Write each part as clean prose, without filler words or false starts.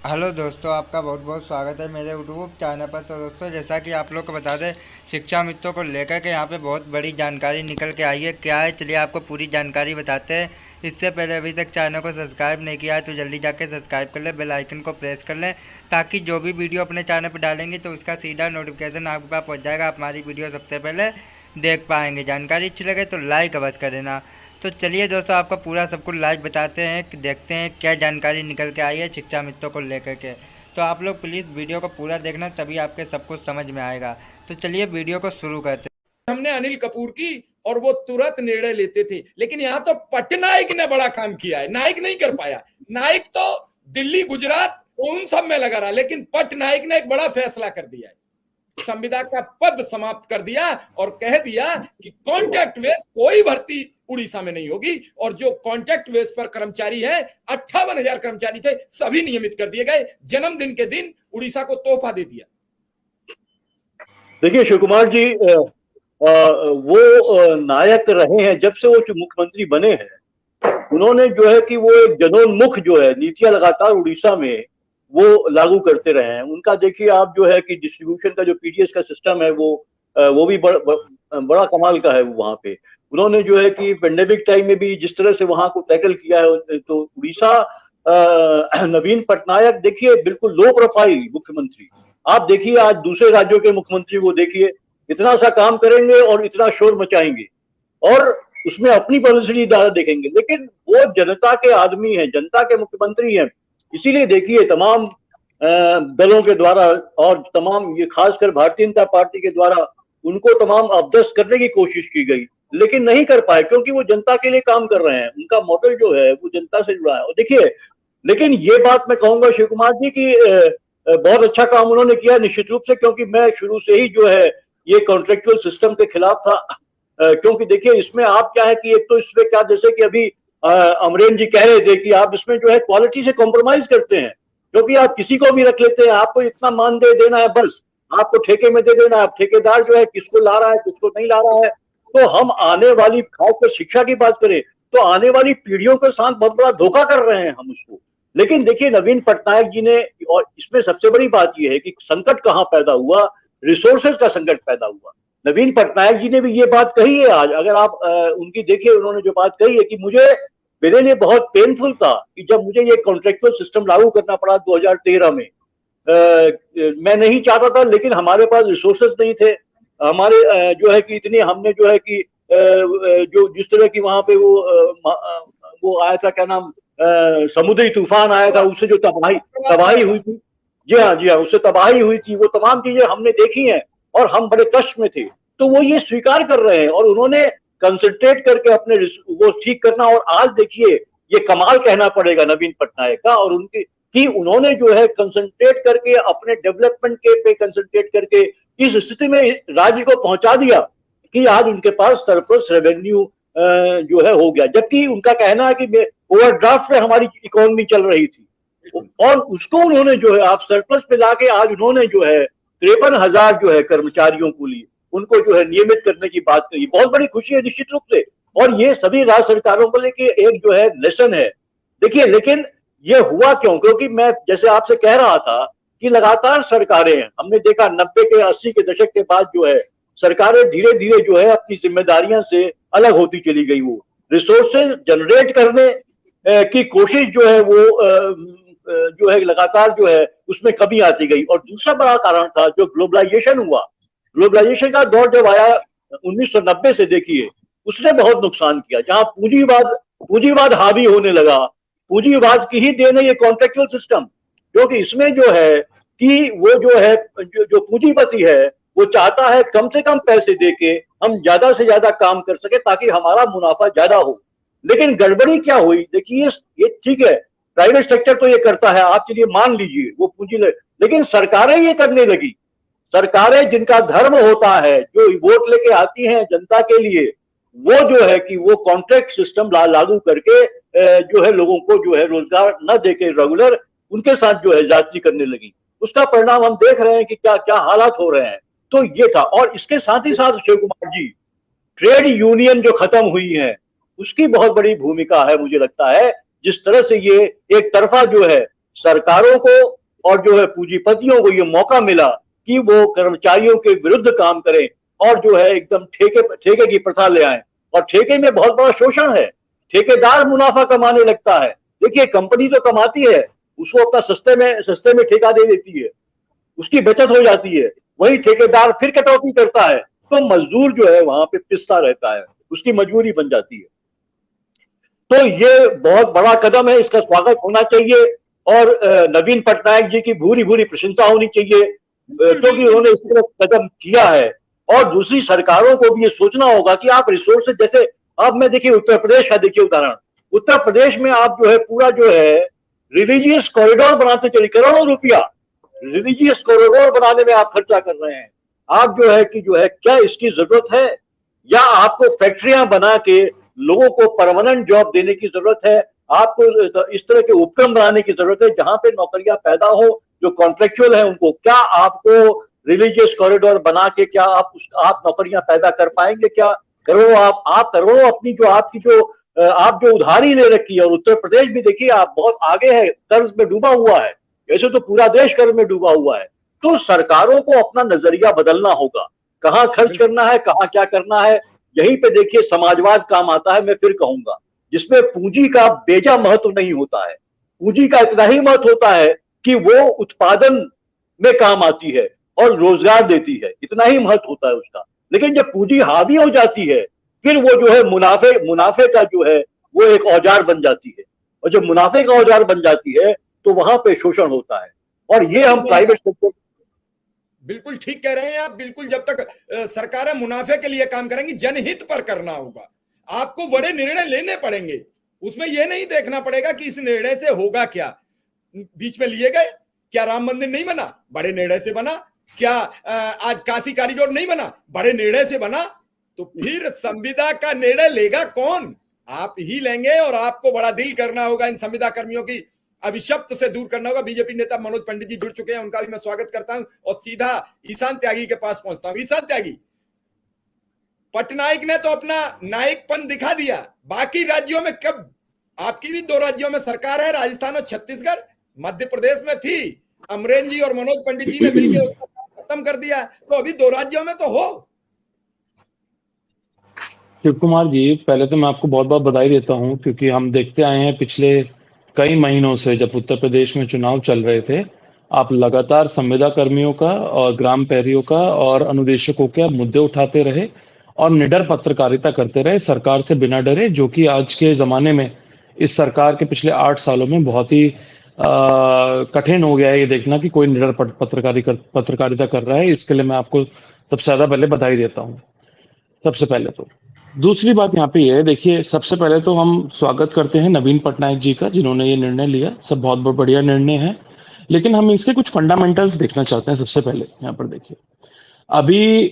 Hello दोस्तों, आपका बहुत बहुत स्वागत है मेरे यूट्यूब चैनल पर। तो दोस्तों, जैसा कि आप लोग को बता दें, शिक्षा मित्रों को लेकर के यहाँ पे बहुत बड़ी जानकारी निकल के आई है। क्या है, चलिए आपको पूरी जानकारी बताते हैं। इससे पहले अभी तक चैनल को सब्सक्राइब नहीं किया है तो जल्दी जाके सब्सक्राइब कर लें, बेल आइकन को प्रेस कर लें, ताकि जो भी वीडियो अपने चैनल पर डालेंगे तो उसका सीधा नोटिफिकेशन आपके पास पहुँच जाएगा। आप हमारी वीडियो सबसे पहले देख पाएंगे। जानकारी अच्छी लगे तो लाइक अवश्य कर देना। तो चलिए दोस्तों, आपका पूरा सब कुछ लाइव बताते हैं कि देखते हैं क्या जानकारी निकल के आई है शिक्षा मित्रों को लेकर के। तो आप लोग प्लीज़ वीडियो को पूरा देखना, तभी आपके सब कुछ समझ में आएगा। तो चलिए वीडियो को शुरू करते हैं। हमने अनिल कपूर की और वो तुरंत निर्णय लेते थे, लेकिन यहाँ तो पटनायक ने बड़ा काम किया है। नायक नहीं कर पाया। नायक तो दिल्ली गुजरात उन सब में लगा रहा, लेकिन पटनायक ने एक बड़ा फैसला कर दिया है। संविदा का पद समाप्त कर दिया और कह दिया कि कॉन्ट्रैक्ट बेस कोई भर्ती उड़ीसा में नहीं होगी, और जो कॉन्ट्रैक्ट बेस पर कर्मचारी हैं 58,000 कर्मचारी थे, सभी नियमित कर दिए गए। जन्मदिन के दिन उड़ीसा को तोहफा दे दिया। देखिए शिव कुमार जी, वो नायक रहे हैं जब से वो जो मुख्यमंत्री बने हैं। उन्होंने जो है कि वो एक जनोन्मुख जो है नीतियां लगातार उड़ीसा में वो लागू करते रहे हैं। उनका देखिए आप जो है कि डिस्ट्रीब्यूशन का जो पीडीएस का सिस्टम है वो भी बड़ा कमाल का है। वहां पे उन्होंने जो है कि पेंडेमिक टाइम में भी जिस तरह से वहां को टैकल किया है, तो उड़ीसा नवीन पटनायक देखिए बिल्कुल लो प्रोफाइल मुख्यमंत्री। आप देखिए आज दूसरे राज्यों के मुख्यमंत्री वो देखिए इतना सा काम करेंगे और इतना शोर मचाएंगे और उसमें अपनी पब्लिसिटी ज्यादा देखेंगे, लेकिन वो जनता के आदमी हैं, जनता के मुख्यमंत्री हैं। इसीलिए देखिए तमाम दलों के द्वारा और तमाम ये खासकर भारतीय जनता पार्टी के द्वारा उनको तमाम अपदस्थ करने की कोशिश की गई, लेकिन नहीं कर पाए क्योंकि वो जनता के लिए काम कर रहे हैं। उनका मॉडल जो है वो जनता से जुड़ा है। और देखिए, लेकिन ये बात मैं कहूंगा शिव कुमार जी की बहुत अच्छा काम उन्होंने किया निश्चित रूप से, क्योंकि मैं शुरू से ही जो है ये कॉन्ट्रेक्चुअल सिस्टम के खिलाफ था। क्योंकि देखिए इसमें आप क्या है कि एक तो इसमें क्या, जैसे कि अभी अमरेन जी कह रहे थे कि आप इसमें जो है क्वालिटी से कॉम्प्रोमाइज करते हैं, क्योंकि आप किसी को भी रख लेते हैं, आपको इतना मान दे देना है, बस आपको ठेके में दे देना है। ठेकेदार जो है किसको ला रहा है किसको नहीं ला रहा है। तो हम आने वाली, खासकर शिक्षा की बात करें तो आने वाली पीढ़ियों के साथ बहुत बड़ा धोखा कर रहे हैं हम उसको। लेकिन देखिए नवीन पटनायक जी ने, और इसमें सबसे बड़ी बात यह है कि संकट कहां पैदा हुआ, रिसोर्सेज का संकट पैदा हुआ। नवीन पटनायक जी ने भी ये बात कही है आज, अगर आप उनकी देखिए, उन्होंने जो बात कही है कि मेरे लिए बहुत पेनफुल था कि जब मुझे ये कॉन्ट्रेक्चुअल सिस्टम लागू करना पड़ा 2013 में। मैं नहीं चाहता था, लेकिन हमारे पास रिसोर्सेज नहीं थे। हमारे जो है कि इतनी हमने जो है कि जो जिस तरह की वहां पे वो आया था, क्या नाम, समुद्री तूफान आया था, उससे जो तबाही तबाही हुई थी। जी हाँ, जी हाँ, उससे तबाही हुई थी। वो तमाम चीजें हमने देखी हैं और हम बड़े कष्ट में थे। तो वो ये स्वीकार कर रहे हैं और उन्होंने कंसंट्रेट करके अपने वो ठीक करना। और आज देखिए ये कमाल कहना पड़ेगा नवीन पटनायक का और उनकी, कि उन्होंने जो है कंसंट्रेट करके अपने डेवलपमेंट के पे कंसंट्रेट करके इस स्थिति में राज्य को पहुंचा दिया कि आज उनके पास सरप्लस रेवेन्यू जो है हो गया। जबकि उनका कहना है कि ओवरड्राफ्ट में हमारी इकोनॉमी चल रही थी, और उसको उन्होंने जो है आप सरप्लस पे लाके आज उन्होंने जो है 53,000 जो है कर्मचारियों को लिए उनको जो है नियमित करने की बात कही। बहुत बड़ी खुशी है निश्चित रूप से, और ये सभी राज्य सरकारों को लेके एक जो है लेसन है। देखिए, लेकिन ये हुआ क्यों? क्योंकि मैं जैसे आपसे कह रहा था कि लगातार सरकारें, हमने देखा 90 के 80 के दशक के बाद जो है सरकारें धीरे धीरे जो है अपनी जिम्मेदारियों से अलग होती चली गई। वो रिसोर्सेज जनरेट करने की कोशिश जो है वो जो है लगातार जो है उसमें कमी आती गई। और दूसरा बड़ा कारण था जो ग्लोबलाइजेशन हुआ। ग्लोबलाइजेशन का दौर जब आया 1990 से, देखिए उसने बहुत नुकसान किया। जहां पूंजीवाद हावी होने लगा, पूंजीवाद की ही देन है ये कॉन्ट्रेक्चुअल सिस्टम, क्योंकि इसमें जो है कि वो जो है जो पूंजीपति है वो चाहता है कम से कम पैसे देके हम ज्यादा से ज्यादा काम कर सके ताकि हमारा मुनाफा ज्यादा हो। लेकिन गड़बड़ी क्या हुई, देखिए ये ठीक है, प्राइवेट सेक्टर तो ये करता है, आप चलिए मान लीजिए वो पूंजी लेकिन सरकारें ये करने लगी। सरकारें जिनका धर्म होता है, जो वोट लेके आती हैं जनता के लिए, वो जो है कि वो कॉन्ट्रैक्ट सिस्टम लागू करके जो है लोगों को जो है रोजगार न देके रेगुलर उनके साथ जो है जाति करने लगी। उसका परिणाम हम देख रहे हैं कि क्या क्या हालात हो रहे हैं। तो ये था। और इसके साथ ही साथ शिव कुमार जी, ट्रेड यूनियन जो खत्म हुई है उसकी बहुत बड़ी भूमिका है मुझे लगता है। जिस तरह से ये एक तरफा जो है सरकारों को और जो है पूंजीपतियों को ये मौका मिला कि वो कर्मचारियों के विरुद्ध काम करें और जो है एकदम ठेके की प्रथा ले आए। और ठेके में बहुत बड़ा शोषण है, ठेकेदार मुनाफा कमाने लगता है। देखिए कंपनी तो कमाती है, उसको अपना सस्ते में ठेका दे देती है, उसकी बचत हो जाती है, वही ठेकेदार फिर कटौती करता है, तो मजदूर जो है वहां पे पिसता रहता है, उसकी मजबूरी बन जाती है। तो ये बहुत बड़ा कदम है, इसका स्वागत होना चाहिए और नवीन पटनायक जी की भूरी भूरी प्रशंसा होनी चाहिए क्योंकि उन्होंने इस तरह कदम किया है। और दूसरी सरकारों को भी ये सोचना होगा कि आप रिसोर्सेज, जैसे अब मैं देखिए उत्तर प्रदेश का देखिए उदाहरण, उत्तर प्रदेश में आप जो है पूरा जो है रिलीजियस कॉरिडोर बनाते चले, करोड़ों रुपया रिलीजियस कॉरिडोर बनाने में आप खर्चा कर रहे हैं। आप जो है कि जो है क्या इसकी जरूरत है, या आपको फैक्ट्रियां बना के लोगों को परमानेंट जॉब देने की जरूरत है, आपको इस तरह के उपक्रम बनाने की जरूरत है जहां पे नौकरियां पैदा हो, जो कॉन्ट्रेक्चुअल है उनको, क्या आपको रिलीजियस कॉरिडोर बना के क्या आप नौकरियां पैदा कर पाएंगे? क्या करोड़ों आप करोड़ों अपनी जो आपकी जो आप जो उधारी ले रखी है, और उत्तर प्रदेश भी देखिए आप बहुत आगे है, कर्ज में डूबा हुआ है, ऐसे तो पूरा देश कर्ज में डूबा हुआ है। तो सरकारों को अपना नजरिया बदलना होगा, कहाँ खर्च करना है, कहाँ क्या करना है। यहीं पे देखिए समाजवाद काम आता है, मैं फिर कहूंगा, जिसमें पूंजी का बेजा महत्व नहीं होता है। पूंजी का इतना ही महत्व होता है कि वो उत्पादन में काम आती है और रोजगार देती है, इतना ही महत्व होता है उसका। लेकिन जब पूंजी हावी हो जाती है, फिर वो जो है मुनाफे का जो है वो एक औजार बन जाती है, और जब मुनाफे का औजार बन जाती है तो वहां पे शोषण होता है। और ये हम प्राइवेट सेक्टर, बिल्कुल ठीक कह रहे हैं आप। बिल्कुल, जब तक सरकारें मुनाफे के लिए काम करेंगी, जनहित पर करना होगा। आपको बड़े निर्णय लेने पड़ेंगे, उसमें यह नहीं देखना पड़ेगा कि इस निर्णय से होगा क्या। बीच में लिए गए, क्या राम मंदिर नहीं बना, बड़े निर्णय से बना। क्या आज काशी कॉरिडोर नहीं बना, बड़े निर्णय से बना। तो फिर संविदा का निर्णय लेगा कौन? आप ही लेंगे। और आपको बड़ा दिल करना होगा, इन संविदा कर्मियों की अभिशप्त से दूर करना होगा। बीजेपी नेता मनोज पंडित जी जुड़ चुके हैं, उनका भी मैं स्वागत करता हूं और सीधा ईशान त्यागी के पास पहुंचता हूं। ईशान त्यागी, पटनायक ने तो अपना नायकपन दिखा दिया, बाकी राज्यों में कब? आपकी भी 2 राज्यों में सरकार है, राजस्थान और छत्तीसगढ़। मध्य प्रदेश में थी, अमरेंद्र जी और मनोज पंडित जी ने मिलकर उसका खत्म कर दिया। तो अभी 2 राज्यों में तो हो। शिव कुमार जी, पहले तो मैं आपको बहुत बहुत बधाई देता हूं, क्योंकि हम देखते आए हैं पिछले कई महीनों से, जब उत्तर प्रदेश में चुनाव चल रहे थे, आप लगातार संविदा कर्मियों का और ग्राम प्रहरियों का और अनुदेशकों के मुद्दे उठाते रहे और निडर पत्रकारिता करते रहे, सरकार से बिना डरे, जो कि आज के जमाने में इस सरकार के पिछले 8 सालों में बहुत ही कठिन हो गया है ये देखना कि कोई निडर पत्रकारिता कर रहा है। इसके लिए मैं आपको सबसे ज्यादा पहले बधाई देता हूँ, सबसे पहले तो। दूसरी बात यहाँ पे ये है, देखिए, सबसे पहले तो हम स्वागत करते हैं नवीन पटनायक जी का, जिन्होंने ये निर्णय लिया। सब बहुत बहुत बढ़िया निर्णय है, लेकिन हम इसके कुछ फंडामेंटल्स देखना चाहते हैं। सबसे पहले यहाँ पर देखिए, अभी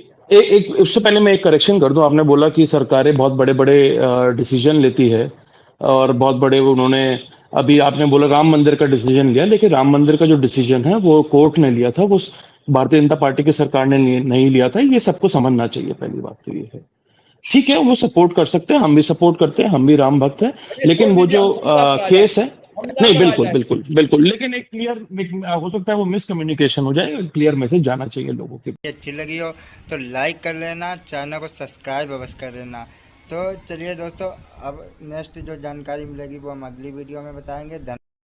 उससे पहले मैं एक करेक्शन कर दूं। आपने बोला कि सरकारें बहुत बड़े बड़े डिसीजन लेती है और बहुत बड़े, उन्होंने अभी आपने बोला राम मंदिर का डिसीजन लिया, लेकिन राम मंदिर का जो डिसीजन है वो कोर्ट ने लिया था, वो भारतीय जनता पार्टी की सरकार ने नहीं लिया था। ये सबको समझना चाहिए। पहली बात तो ये है, ठीक है, वो सपोर्ट कर सकते हैं, हम भी सपोर्ट करते हैं, हम भी राम भक्त हैं, लेकिन वो जो केस है, नहीं, बिल्कुल बिल्कुल बिल्कुल, लेकिन एक क्लियर हो सकता है वो मिसकम्युनिकेशन हो जाए, क्लियर मैसेज जाना चाहिए लोगों के। अच्छी लगी हो तो लाइक कर लेना, चैनल को सब्सक्राइब अवश्य कर देना। तो चलिए दोस्तों, अब नेक्स्ट जो जानकारी मिलेगी वो हम अगली वीडियो में बताएंगे।